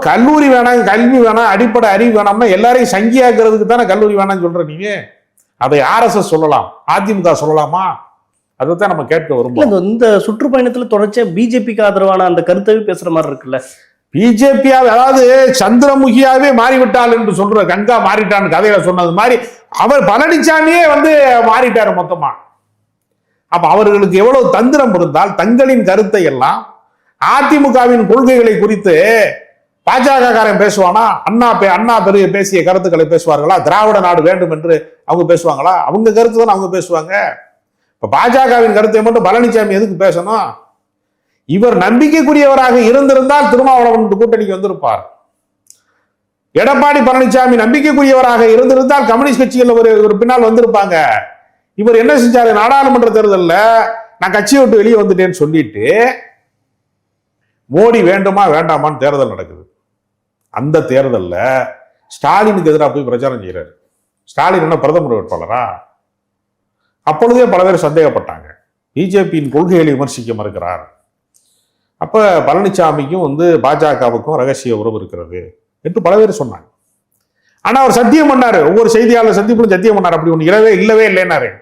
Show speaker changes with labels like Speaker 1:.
Speaker 1: கல்லூரி வேணாம், கல்வி வேணாம், அடிப்படை அறிவு வேணாம்னா எல்லாரையும் சங்கியாக்குறதுக்கு தானே கல்லூரி வேணாம்னு சொல்ற நீங்க. அதை RSS சொல்லலாம், அதிமுக சொல்லலாமா? அதுதான் நம்ம கேட்க விரும்புறோம்.
Speaker 2: இந்த சுற்றுப்பயணத்துல தொடர்ச்சியா பிஜேபிக்கு ஆதரவான அந்த கருத்தை பேசுற மாதிரி இருக்குல்ல.
Speaker 1: பிஜேபியா, அதாவது சந்திரமுகியாவே மாறிவிட்டாள் என்று சொல்ற, கங்கா மாறிட்டான்னு கதையில சொன்னது மாதிரி அவர் பழனிசாமியே மாறிட்டாரு மொத்தமா. அப்ப அவர்களுக்கு எவ்வளவு தந்திரம் இருந்தால் தங்களின் கருத்தை எல்லாம் அதிமுகவின் கொள்கைகளை குறித்து பாஜக காரன் பேசுவானா? அண்ணா பெரிய பேசிய கருத்துக்களை பேசுவார்களா? திராவிட நாடு வேண்டும் என்று அவங்க பேசுவாங்களா? அவங்க கருத்து தான் அவங்க பேசுவாங்க. இப்ப பாஜகவின் கருத்தை மட்டும் பழனிசாமி எதுக்கு பேசணும்? இவர் நம்பிக்கைக்குரியவராக இருந்திருந்தால் திருமாவளவன் கூட்டணிக்கு வந்திருப்பார். எடப்பாடி பழனிசாமி நம்பிக்கைக்குரியவராக இருந்திருந்தால் கம்யூனிஸ்ட் கட்சிகள் ஒரு பின்னால் வந்திருப்பாங்க. இவர் என்ன செஞ்சாரு? நாடாளுமன்ற தேர்தலில் நான் கட்சியை விட்டு வெளியே வந்துட்டேன்னு சொல்லிட்டு மோடி வேண்டுமா வேண்டாமான்னு தேர்தல் நடக்குது. அந்த தேர்தலில் ஸ்டாலினுக்கு எதிராக போய் பிரச்சாரம் செய்யறாரு. ஸ்டாலின் என்ன பிரதமர் வேட்பாளரா? அப்பொழுதே பல பேர் சந்தேகப்பட்டாங்க, பிஜேபியின் கொள்கைகளை விமர்சிக்க மறுக்கிறார். அப்ப பழனிசாமிக்கும் பாஜகவுக்கும் ரகசிய உறவு இருக்கிறது என்று பல பேர் சொன்னாங்க. ஆனா அவர் சத்தியம் பண்ணாரு, ஒவ்வொரு செய்தியாளர் சந்திப்பிலும் சத்தியம் பண்ணார், அப்படி ஒன்று இல்லவே இல்லைன்னாரு.